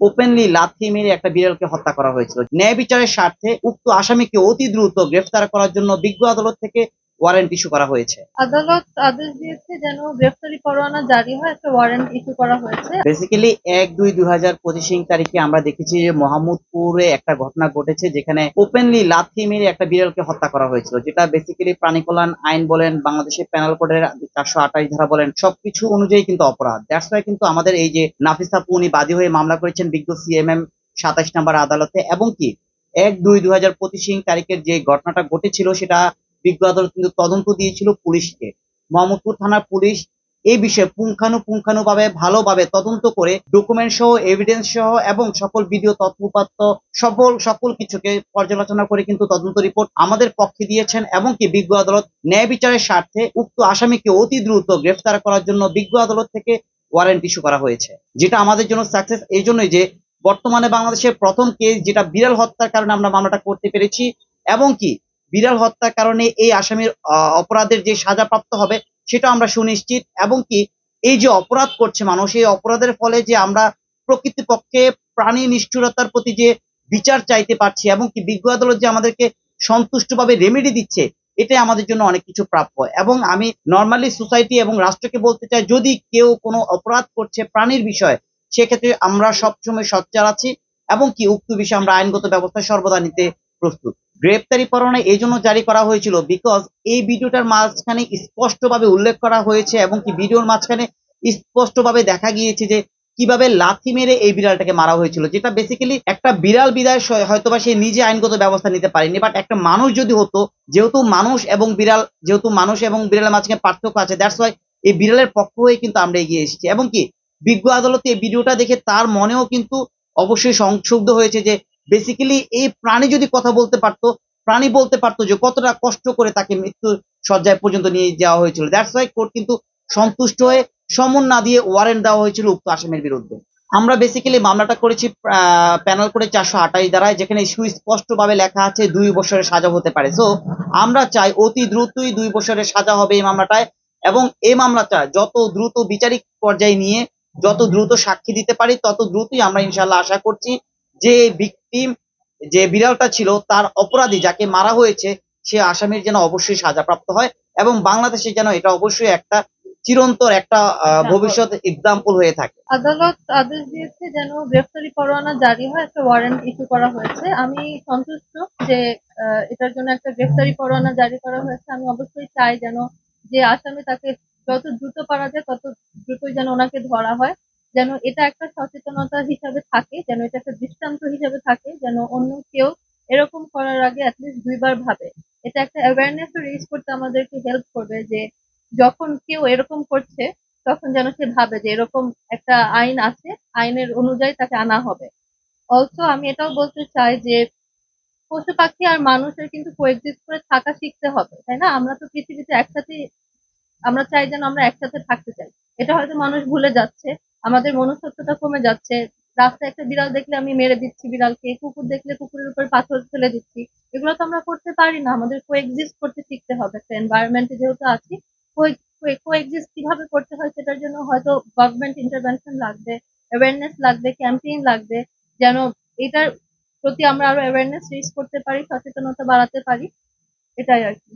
Openly লাথি মেরে একটা বিড়ালকে হত্যা করা হয়েছিল। ন্যায় বিচারের স্বার্থে উক্ত আসামিকে অতি দ্রুত গ্রেফতার করার জন্য বিজ্ঞ আদালত থেকে ওয়ারেন্ট ইস্যু করা হয়েছে। আদালত আদেশ দিয়েছে যেন গ্রেফতারি পরোয়ানা জারি হয়, একটা ওয়ারেন্ট ইস্যু করা হয়েছে। বেসিক্যালি ১-২-২০২৫ তারিখে আমরা দেখেছি যে মোহাম্মদপুরে একটা ঘটনা ঘটেছে, যেখানে ওপেনলি লাথি মেরে একটা বিড়ালকে হত্যা করা হয়েছিল, যেটা বেসিক্যালি প্রাণী কল্যাণ আইন বলেন, বাংলাদেশের পেনাল কোডের ৪২৮ ধারা বলেন, সবকিছু অনুযায়ী কিন্তু অপরাধ। দ্যাটস ওয়াই কিন্তু আমাদের এই যে নাফিস আপু, উনি বাদী হয়ে মামলা করেছেন বিজ্ঞ সিএমএম ২৭ নম্বর আদালতে, এবং কি ১-২-২০২৫ তারিখের যে ঘটনাটা ঘটেছিল সেটা বিজ্ঞ আদালত কিন্তু তদন্ত দিয়েছিল পুলিশকে। মোহাম্মদপুর থানার পুলিশ এই বিষয়ে পুঙ্খানুপুঙ্খানুভাবে ভালোভাবে তদন্ত করে ডকুমেন্ট সহ, এভিডেন্স সহ এবং সকল ভিডিও তথ্য উপাত্ত সকল কিছুকে পর্যালোচনা করে কিন্তু তদন্ত রিপোর্ট আমাদের পক্ষে দিয়েছেন, এবং কি বিজ্ঞ আদালত ন্যায় বিচারের স্বার্থে উক্ত আসামিকে অতি দ্রুত গ্রেফতার করার জন্য বিজ্ঞ আদালত থেকে ওয়ারেন্ট ইস্যু করা হয়েছে, যেটা আমাদের জন্য সাকসেস এই জন্যই যে বর্তমানে বাংলাদেশের প্রথম কেস যেটা বিড়াল হত্যার কারণে আমরা মামলাটা করতে পেরেছি, এবং কি বিড়াল হত্যার কারণে এই আসামির অপরাধের যে সাজাপ্রাপ্ত হবে সেটা আমরা সুনিশ্চিত, এবং কি এই যে অপরাধ করছে মানুষ, এই অপরাধের ফলে যে আমরা প্রকৃতপক্ষে প্রাণী নিষ্ঠুরতার প্রতি যে বিচার চাইতে পারছি, এবং কি বিজ্ঞ আদালত যে আমাদেরকে সন্তুষ্টভাবে রেমেডি দিচ্ছে, এটাই আমাদের জন্য অনেক কিছু প্রাপ্য। এবং আমি নর্মালি সোসাইটি এবং রাষ্ট্রকে বলতে চাই, যদি কেউ কোনো অপরাধ করছে প্রাণীর বিষয়ে, সেক্ষেত্রে আমরা সবসময় সোচ্চার আছি, এবং কি উক্ত বিষয়ে আমরা আইনগত ব্যবস্থা সর্বদা নিতে প্রস্তুত। গ্রেপ্তারি পরোয়ানা এই জন্য জারি করা হয়েছিল বিকজ এই ভিডিওটার মাঝখানে স্পষ্টভাবে উল্লেখ করা হয়েছে, এবং কি ভিডিওর মাঝখানে স্পষ্টভাবে দেখা গিয়েছে যে কিভাবে লাথি মেরে এই বিড়ালটাকে মারা হয়েছিল, যেটা বেসিক্যালি একটা বিড়াল বিদায় হয়তোবা সে নিজে আইনগত ব্যবস্থা নিতে পারেনি, বাট একটা মানুষ যদি হতো, যেহেতু মানুষ এবং বিড়ালের মাঝখানে পার্থক্য আছে, দ্যাটস ওয়াই এই বিড়ালের পক্ষ হয়ে কিন্তু আমরা এগিয়ে এসেছি, এবং কি বিজ্ঞ আদালতে এই ভিডিওটা দেখে তার মনেও কিন্তু অবশ্যই সংক্ষুব্ধ হয়েছে যে বেসিক্যালি এই প্রাণী যদি কথা বলতে পারতো, প্রাণী বলতে পারতো যে কতটা কষ্ট করে তাকে মৃত্যু সজ্জায় পর্যন্ত নিয়ে যাওয়া হয়েছিল। দ্যাটস ওয়াই কোর্ট কিন্তু সন্তুষ্ট হয়ে সমন না দিয়ে ওয়ারেন্ট দেওয়া হয়েছিল উক্ত আসামির বিরুদ্ধে। আমরা বেসিক্যালি মামলাটা করেছি প্যানেল করে ৪২৮ ধারায়, যেখানে সুস্পষ্ট ভাবে লেখা আছে ২ বছরের সাজা হতে পারে। সো আমরা চাই অতি দ্রুতই ২ বছরের সাজা হবে এই মামলাটায়, এবং এই মামলাটা যত দ্রুত বিচারিক পর্যায়ে নিয়ে যত দ্রুত সাক্ষী দিতে পারি তত দ্রুতই আমরা ইনশাল্লাহ আশা করছি যে ভিকটিম যে বিড়ালটা ছিল তার অপরাধী যাকে মারা হয়েছে সে আসামির যেন অবশ্যই সাজাপ্রাপ্ত হয়, এবং বাংলাদেশে যেন এটা অবশ্যই একটা চিরন্তর একটা ভবিষ্যৎ এক্সাম্পল হয়ে থাকে। আদালত আদেশ দিয়েছে যেন গ্রেফতারি পরোয়ানা জারি হয়, একটা ওয়ারেন্ট ইস্যু করা হয়েছে। আমি সন্তুষ্ট যে এটার জন্য একটা গ্রেফতারি পরোয়ানা জারি করা হয়েছে। আমি অবশ্যই চাই যেন যে আসামি তাকে যত দ্রুত পারা যায় তত দ্রুতই যেন ওনাকে ধরা হয়, যেন এটা একটা সচেতনতা হিসাবে থাকে, যেন এটা একটা দৃষ্টান্ত হিসেবে থাকে, যেন অন্য কেউ এরকম করার আগে অ্যাটলিস্ট দুইবার ভাবে। এটা একটা অ্যাওয়ারনেস রেইজ করতে আমাদেরকে হেল্প করবে যে যখন কেউ এরকম করছে তখন যেন সে ভাবে যে এরকম একটা আইন আছে, আইনের অনুযায়ী তাকে আনা হবে। অলসো আমি এটাও বলতে চাই যে পশু পাখি আর মানুষের কিন্তু কোএক্সিস্ট করে থাকা শিখতে হবে, তাই না? আমরা তো পৃথিবীতে একসাথে, আমরা চাই যেন আমরা একসাথে থাকতে চাই। এটা হয়তো মানুষ ভুলে যাচ্ছে, আমাদের মনুষ্যত্বটা কমে যাচ্ছে। রাস্তায় একটা বিড়াল দেখলে আমি মেরে দিচ্ছি বিড়ালকে, কুকুর দেখলে কুকুরের উপর পাথর ফেলে দিচ্ছি। এগুলো তো আমরা করতে পারি না, আমাদের কোএক্সিস্ট করতে শিখতে হবে একটা এনভায়রনমেন্টে যেহেতু আছি। কোএক্সিস্ট কিভাবে করতে হয় সেটার জন্য হয়তো গভর্নমেন্ট ইন্টারভেনশন লাগবে, অ্যাওয়ারনেস লাগবে, ক্যাম্পেইন লাগবে, যেন এটার প্রতি আমরা আরো অ্যাওয়ারনেস রেইজ করতে পারি, সচেতনতা বাড়াতে পারি। এটাই আর কি।